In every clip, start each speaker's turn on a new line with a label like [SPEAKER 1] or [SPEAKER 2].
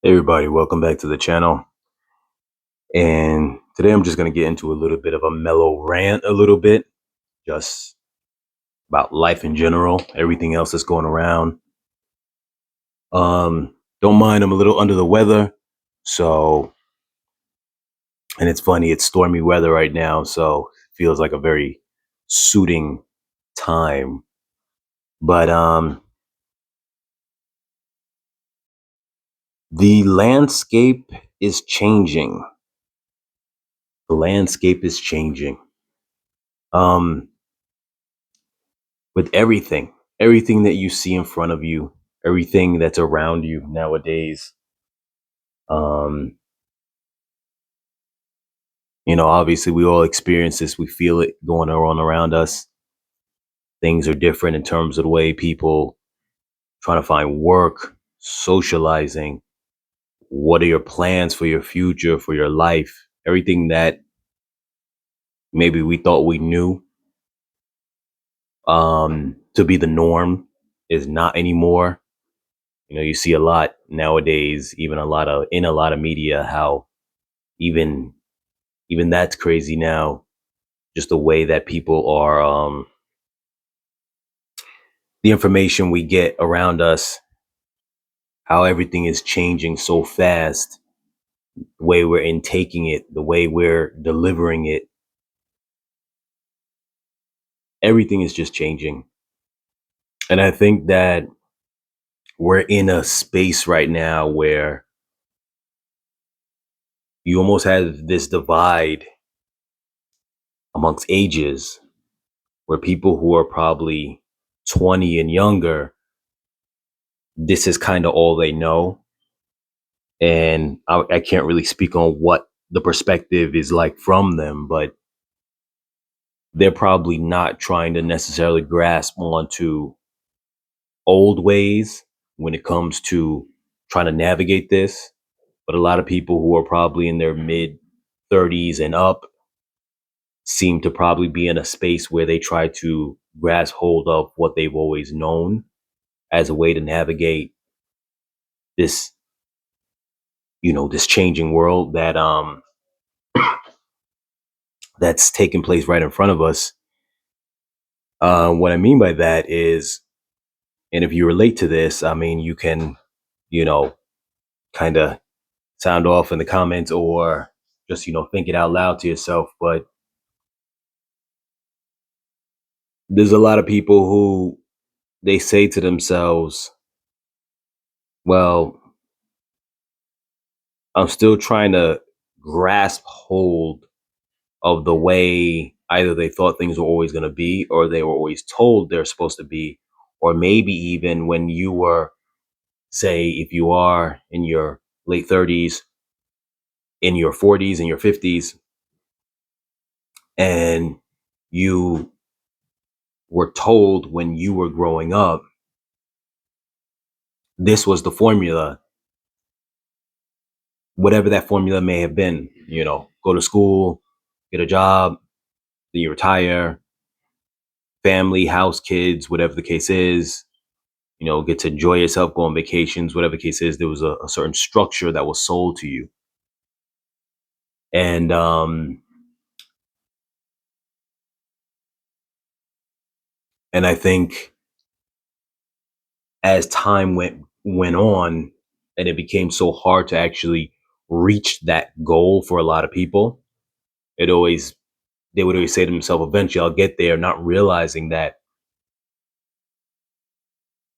[SPEAKER 1] Hey everybody, welcome back to the channel. And today I'm just going to get into a little bit of a mellow rant, a little bit, just about life in general, everything else that's going around. Don't mind, I'm a little under the weather. So, and it's funny, it's stormy weather right now. So it feels like a very suiting time. But the landscape is changing. The landscape is changing. Um, with everything that you see in front of you, everything that's around you nowadays. Um, obviously we all experience this. We feel it going on around us. Things are different in terms of the way people trying to find work, socializing. What are your plans for your future, for your life? Everything that maybe we thought we knew to be the norm is not anymore. You see a lot nowadays, even a lot of media, how even even that's crazy now. Just the way that people are, the information we get around us, how everything is changing so fast, the way we're intaking it, the way we're delivering it, everything is just changing. And I think that we're in a space right now where you almost have this divide amongst ages, where people who are probably 20 and younger, this is kind of all they know. And I can't really speak on what the perspective is like from them, but they're probably not trying to necessarily grasp onto old ways when it comes to trying to navigate this. But a lot of people who are probably in their mid 30s and up seem to probably be in a space where they try to grasp hold of what they've always known as a way to navigate this, this changing world that's taking place right in front of us. What I mean by that is, and if you relate to this, I mean, you can, you know, kind of sound off in the comments or just, think it out loud to yourself. But there's a lot of people who they say to themselves, well, I'm still trying to grasp hold of the way either they thought things were always going to be or they were always told they're supposed to be. Or maybe even when you were, say, if you are in your late 30s, in your 40s, in your 50s, and you were told when you were growing up, this was the formula, whatever that formula may have been, go to school, get a job, then you retire, family, house, kids, whatever the case is, get to enjoy yourself, go on vacations, whatever the case is. There was a certain structure that was sold to you. And I think as time went on and it became so hard to actually reach that goal for a lot of people, it always they would always say to themselves, eventually I'll get there, not realizing that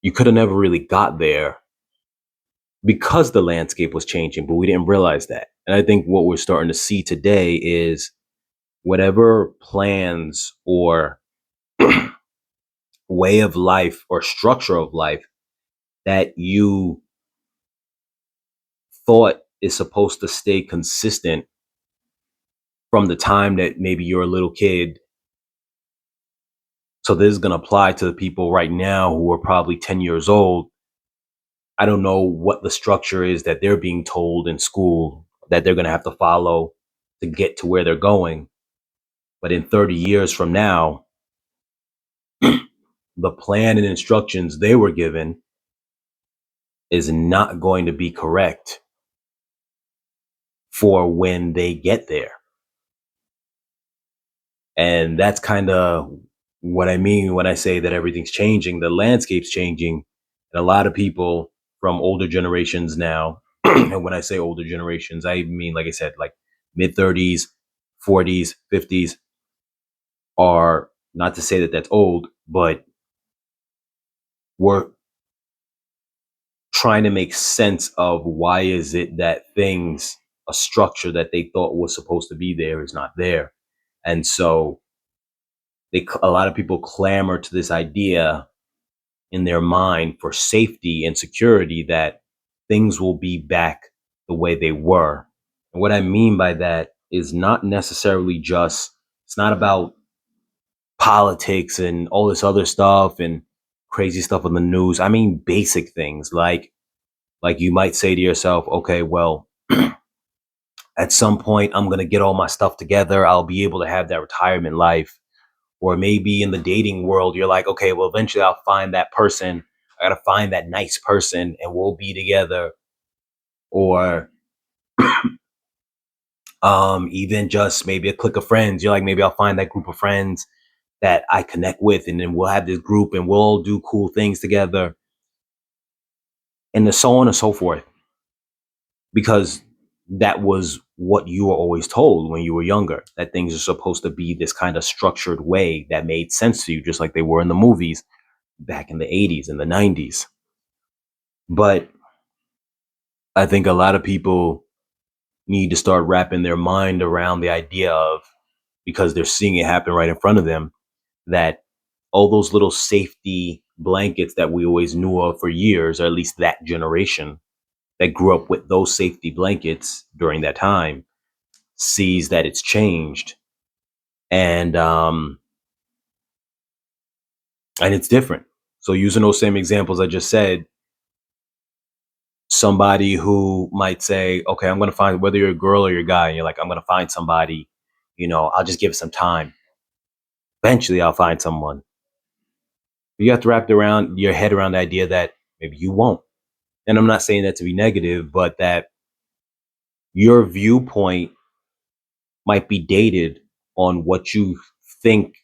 [SPEAKER 1] you could have never really got there because the landscape was changing, but we didn't realize that. And I think what we're starting to see today is whatever plans or way of life or structure of life that you thought is supposed to stay consistent from the time that maybe you're a little kid. So this is going to apply to the people right now who are probably 10 years old. I don't know what the structure is that they're being told in school that they're going to have to follow to get to where they're going. But in 30 years from now, the plan and instructions they were given is not going to be correct. for when they get there. And that's kind of what I mean when I say that everything's changing, the landscape's changing. And a lot of people from older generations now, and when I say older generations, I mean, like I said, like mid 30s, 40s, 50s, are not to say that that's old, but we're trying to make sense of why is it that things, a structure that they thought was supposed to be there is not there. And so a lot of people clamor to this idea in their mind for safety and security that things will be back the way they were. And what I mean by that is not necessarily just, it's not about politics and all this other stuff and crazy stuff on the news. I mean basic things like you might say to yourself, okay, well, at some point I'm going to get all my stuff together. I'll be able to have that retirement life. Or maybe in the dating world, you're like, okay, well, eventually I'll find that person. I got to find that nice person and we'll be together. Or even just maybe a clique of friends. You're like, maybe I'll find that group of friends that I connect with, and then we'll have this group and we'll all do cool things together, and so on and so forth. Because that was what you were always told when you were younger, that things are supposed to be this kind of structured way that made sense to you, just like they were in the movies back in the 80s and the 90s. But I think a lot of people need to start wrapping their mind around the idea of, because they're seeing it happen right in front of them, that all those little safety blankets that we always knew of for years, or at least that generation that grew up with those safety blankets during that time, sees that it's changed. And and it's different. So using those same examples I just said, somebody who might say, okay, I'm going to find, whether you're a girl or you're a guy, and you're like, I'm going to find somebody, I'll just give it some time. Eventually I'll find someone. You have to wrap around your head around the idea that maybe you won't. And I'm not saying that to be negative, but that your viewpoint might be dated on what you think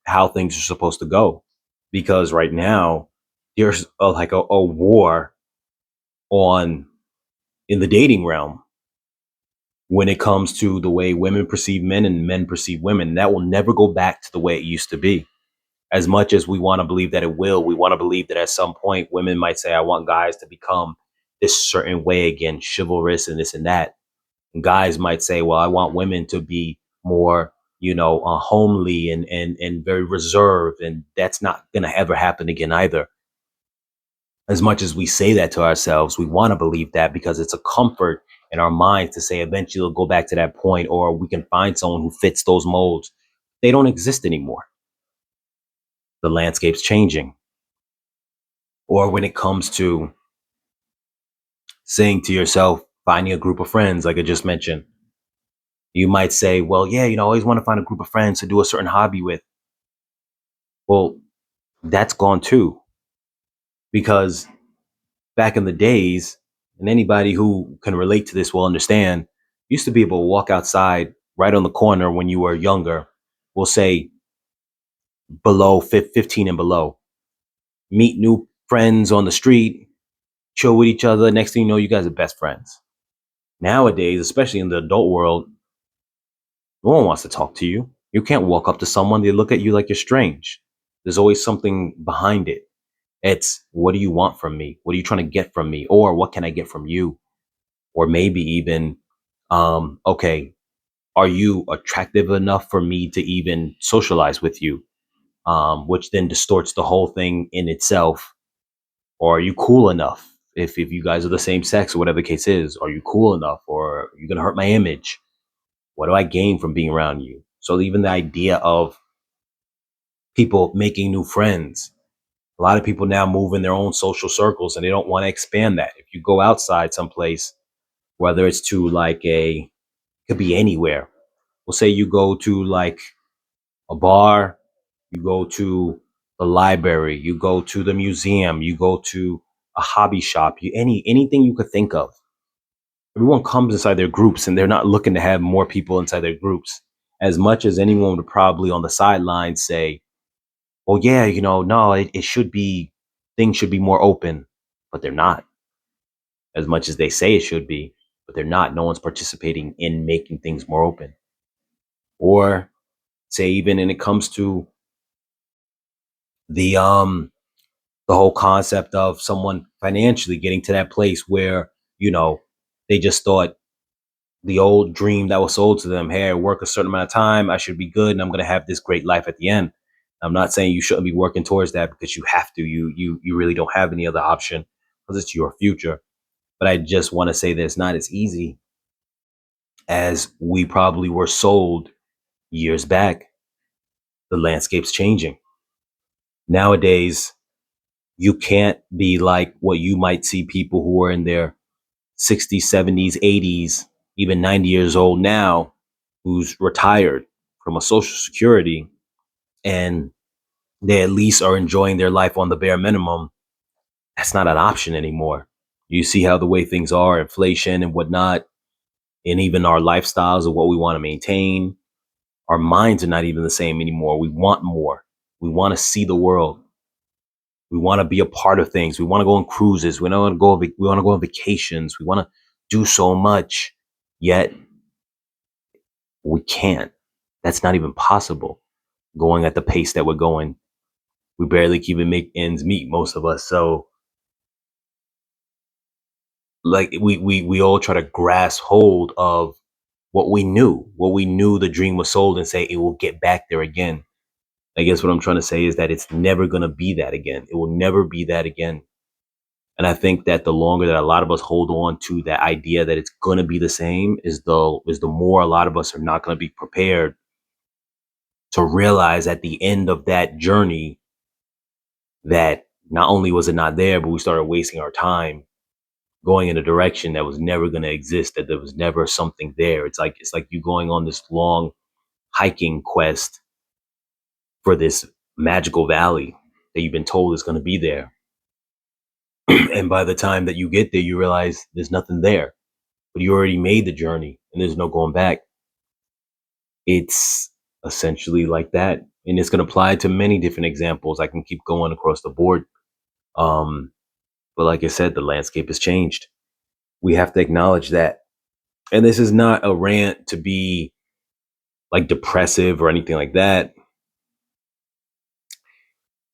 [SPEAKER 1] how things are supposed to go. Because right now there's a war on in the dating realm when it comes to the way women perceive men and men perceive women. That will never go back to the way it used to be. As much as we want to believe that it will, we want to believe that at some point women might say, I want guys to become this certain way again, chivalrous and this and that. And guys might say, well, I want women to be more, homely and very reserved. And that's not going to ever happen again either. As much as we say that to ourselves, we want to believe that because it's a comfort in our minds to say eventually it'll go back to that point, or we can find someone who fits those molds. They don't exist anymore. The landscape's changing. Or when it comes to saying to yourself, finding a group of friends, like I just mentioned, you might say, well, yeah, I always want to find a group of friends to do a certain hobby with. Well, that's gone too, because back in the days, and anybody who can relate to this will understand, you used to be able to walk outside right on the corner when you were younger, we'll say below 15 and below, meet new friends on the street, chill with each other. Next thing you know, you guys are best friends. Nowadays, especially in the adult world, no one wants to talk to you. You can't walk up to someone, they look at you like you're strange. There's always something behind it. It's, what do you want from me? What are you trying to get from me? Or what can I get from you? Or maybe even, okay, are you attractive enough for me to even socialize with you? Which then distorts the whole thing in itself. Or are you cool enough? If you guys are the same sex or whatever the case is, are you cool enough? Or are you going to hurt my image? What do I gain from being around you? So even the idea of people making new friends, a lot of people now move in their own social circles and they don't want to expand that. If you go outside someplace, whether it's to could be anywhere. We'll say you go to like a bar, you go to the library, you go to the museum, you go to a hobby shop, anything you could think of. everyone comes inside their groups and they're not looking to have more people inside their groups. As much as anyone would probably on the sidelines say, well, yeah, no, it should be, things should be more open, but they're not. As much as they say it should be, but they're not. No one's participating in making things more open. Or say even when it comes to the um the whole concept of someone financially getting to that place where, you know, they just thought the old dream that was sold to them, hey, I work a certain amount of time, I should be good, and I'm going to have this great life at the end. I'm not saying you shouldn't be working towards that because you have to. You really don't have any other option because it's your future. But I just want to say that it's not as easy as we probably were sold years back. The landscape's changing. Nowadays, you can't be like what you might see people who are in their 60s, 70s, 80s, even 90 years old now, who's retired from a social security and they at least are enjoying their life on the bare minimum. That's not an option anymore. You see how the way things are, inflation and whatnot, and even our lifestyles of what we want to maintain. Our minds are not even the same anymore. We want more. We want to see the world. We want to be a part of things. We want to go on cruises. We want to go on vacations. We want to do so much, yet we can't. That's not even possible. Going at the pace that we're going, we barely can even make ends meet, most of us. So, like we all try to grasp hold of what we knew the dream was sold, and say it will get back there again. I guess what I'm trying to say is that it's never gonna be that again. It will never be that again. And I think that the longer that a lot of us hold on to that idea that it's gonna be the same, is the more a lot of us are not gonna be prepared to realize at the end of that journey that not only was it not there, but we started wasting our time going in a direction that was never going to exist, that there was never something there. It's like you going on this long hiking quest for this magical valley that you've been told is going to be there. And by the time that you get there, you realize there's nothing there, but you already made the journey and there's no going back. It's essentially like that. And it's going to apply to many different examples. I can keep going across the board. Um, but like I said, the landscape has changed. We have to acknowledge that. And this is not a rant to be like depressive or anything like that.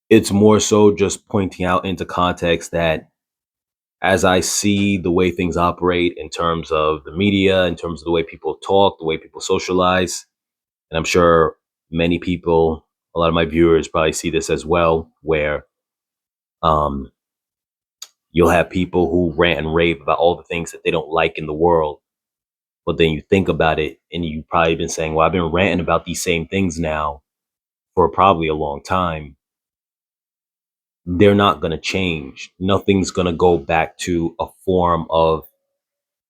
[SPEAKER 1] It's more so just pointing out into context that as I see the way things operate in terms of the media, in terms of the way people talk, the way people socialize, and I'm sure many people, a lot of my viewers probably see this as well, where um, you'll have people who rant and rave about all the things that they don't like in the world. But then you think about it and you've probably been saying, well, I've been ranting about these same things now for probably a long time. They're not going to change. Nothing's going to go back to a form of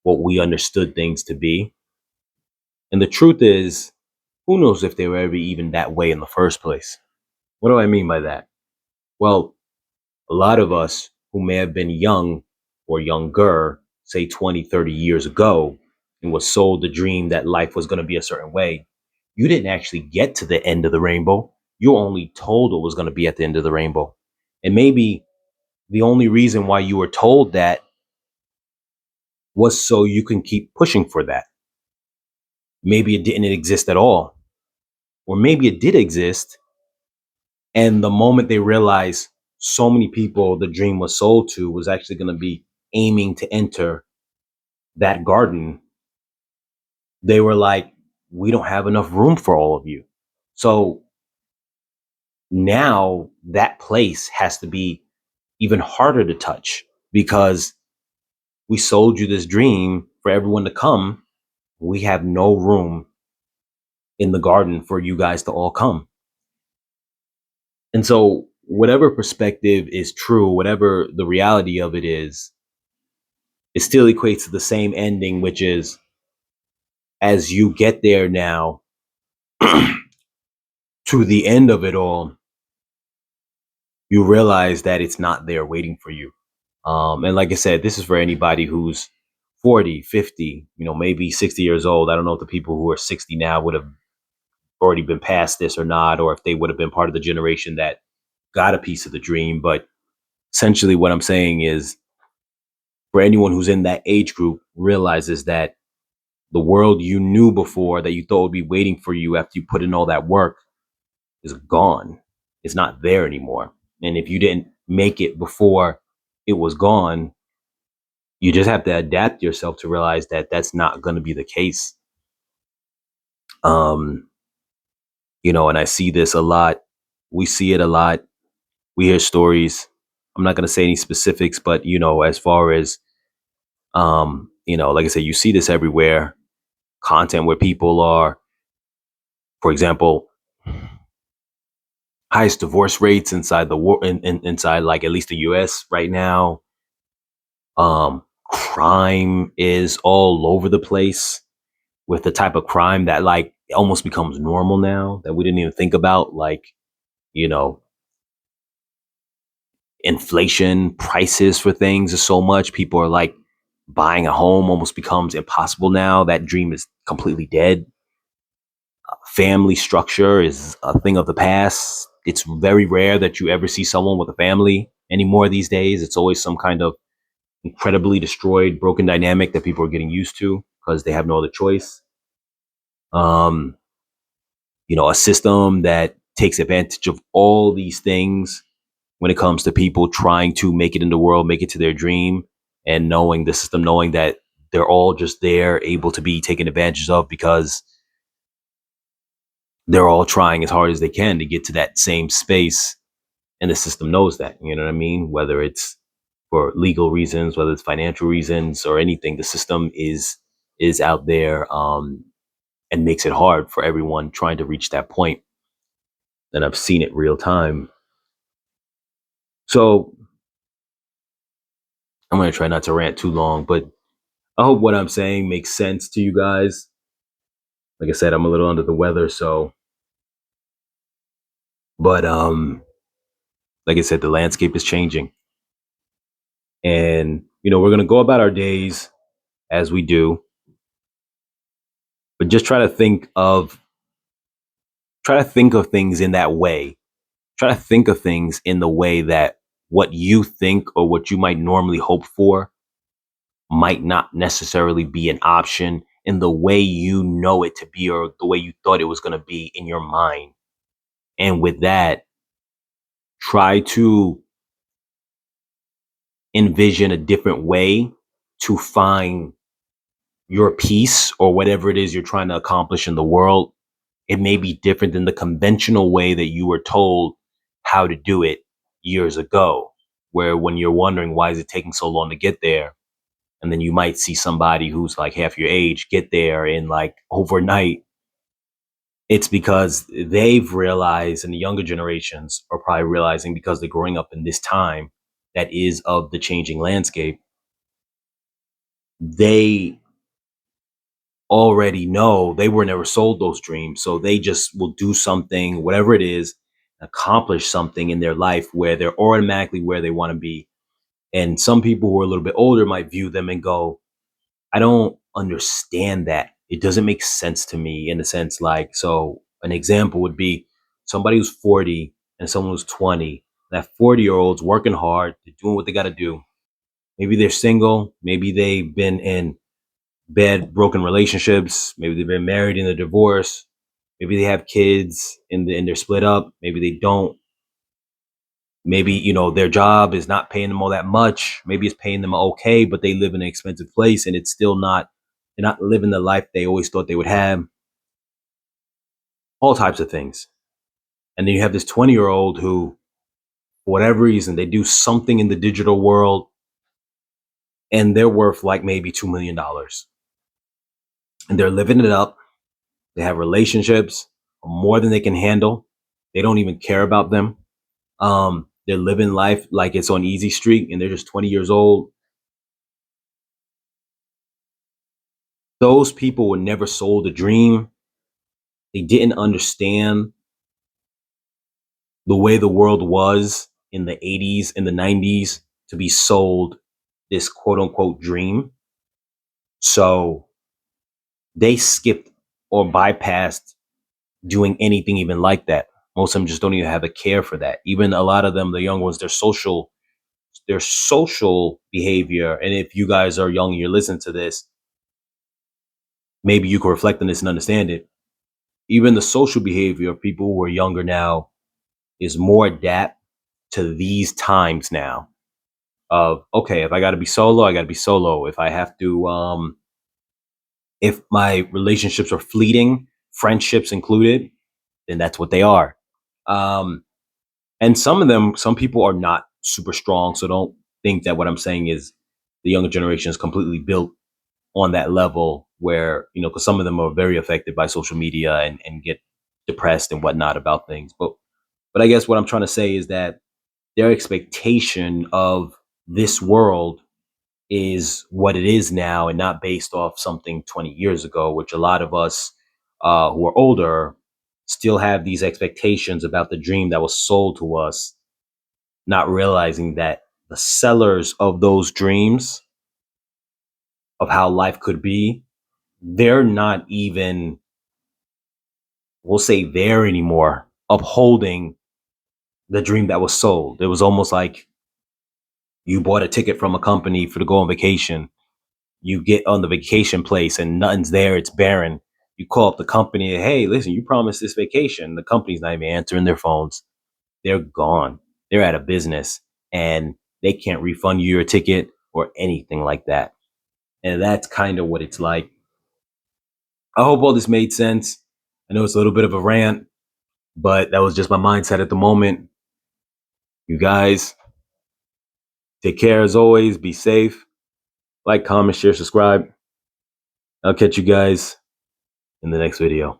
[SPEAKER 1] what we understood things to be. And the truth is, who knows if they were ever even that way in the first place? What do I mean by that? Well, a lot of us who may have been young or younger, say 20, 30 years ago, and was sold the dream that life was going to be a certain way, you didn't actually get to the end of the rainbow. You were only told what was going to be at the end of the rainbow. And maybe the only reason why you were told that was so you can keep pushing for that. Maybe it didn't exist at all. Or maybe it did exist. And the moment they realized so many people the dream was sold to was actually going to be aiming to enter that garden, they were like, we don't have enough room for all of you. So now that place has to be even harder to touch because we sold you this dream for everyone to come. We have no room in the garden for you guys to all come. And so, whatever perspective is true, whatever the reality of it is, it still equates to the same ending, which is as you get there now to the end of it all, you realize that it's not there waiting for you. And like I said, this is for anybody who's 40, 50, maybe 60 years old. I don't know if the people who are 60 now would have already been past this or not, or if they would have been part of the generation that got a piece of the dream. But essentially, what I'm saying is for anyone who's in that age group realizes that the world you knew before that you thought would be waiting for you after you put in all that work is gone. It's not there anymore. And if you didn't make it before it was gone, you just have to adapt yourself to realize that that's not going to be the case. Um, and I see this a lot. We see it a lot. We hear stories. I'm not going to say any specifics, but as far as like I said, you see this everywhere. Content where people are, for example, highest divorce rates inside the war inside like at least the US right now. Crime is all over the place with the type of crime that like almost becomes normal now that we didn't even think about, like, you know, inflation, prices for things is so much. People are like buying a home almost becomes impossible now. That dream is completely dead. Family structure is a thing of the past. It's very rare that you ever see someone with a family anymore these days. It's always some kind of incredibly destroyed, broken dynamic that people are getting used to because they have no other choice. Um, a system that takes advantage of all these things when it comes to people trying to make it in the world, make it to their dream, and knowing the system, knowing that they're all just there, able to be taken advantage of because they're all trying as hard as they can to get to that same space. And the system knows that, you know what I mean? Whether it's for legal reasons, whether it's financial reasons or anything, the system is out there, and makes it hard for everyone trying to reach that point. And I've seen it real time. So I'm going to try not to rant too long, but I hope what I'm saying makes sense to you guys. Like I said, I'm a little under the weather, so but like I said, the landscape is changing. And we're going to go about our days as we do, but just try to think of things in that way. Try to think of things in the way that what you think or what you might normally hope for might not necessarily be an option in the way you know it to be or the way you thought it was going to be in your mind. And with that, try to envision a different way to find your peace or whatever it is you're trying to accomplish in the world. It may be different than the conventional way that you were told how to do it years ago, where when you're wondering why is it taking so long to get there, and then you might see somebody who's like half your age get there in like overnight. It's because they've realized, and the younger generations are probably realizing because they're growing up in this time that is of the changing landscape, they already know they were never sold those dreams. So they just will do something, whatever it is, accomplish something in their life where they're automatically where they want to be. And some people who are a little bit older might view them and go, I don't understand that. It doesn't make sense to me in the sense like, so an example would be somebody who's 40 and someone who's 20. That 40-year-old's working hard, they're doing what they got to do. Maybe they're single, maybe they've been in bad, broken relationships, maybe they've been married in a divorce, maybe they have kids and they're split up, maybe they don't. Maybe, their job is not paying them all that much. Maybe it's paying them okay, but they live in an expensive place and it's still not, they're not living the life they always thought they would have. All types of things. And then you have this 20-year-old who, for whatever reason, they do something in the digital world and they're worth like maybe $2 million. And they're living it up. They have relationships more than they can handle. They don't even care about them. They're living life like it's on easy street and they're just 20 years old. Those people were never sold a dream. They didn't understand the way the world was in the 80s and the 90s to be sold this quote unquote dream. So they skipped or bypassed doing anything even like that. Most of them just don't even have a care for that. Even a lot of them, the young ones, their social behavior. And if you guys are young and you're listening to this, maybe you can reflect on this and understand it. Even the social behavior of people who are younger now is more adapt to these times now. Of okay, if I got to be solo, I got to be solo. If I have to, if my relationships are fleeting, friendships included, then that's what they are. Um, and some people are not super strong, so don't think that what I'm saying is the younger generation is completely built on that level where, because some of them are very affected by social media and get depressed and whatnot about things. But I guess what I'm trying to say is that their expectation of this world is what it is now and not based off something 20 years ago, which a lot of us who are older still have these expectations about the dream that was sold to us, not realizing that the sellers of those dreams of how life could be, they're not even, we'll say, there anymore, upholding the dream that was sold. It was almost like you bought a ticket from a company for to go on vacation. You get on the vacation place and nothing's there, it's barren. You call up the company, hey, listen, you promised this vacation. The company's not even answering their phones. They're gone. They're out of business and they can't refund you your ticket or anything like that. And that's kind of what it's like. I hope all this made sense. I know it's a little bit of a rant, but that was just my mindset at the moment. You guys, take care as always. Be safe. Like, comment, share, subscribe. I'll catch you guys in the next video.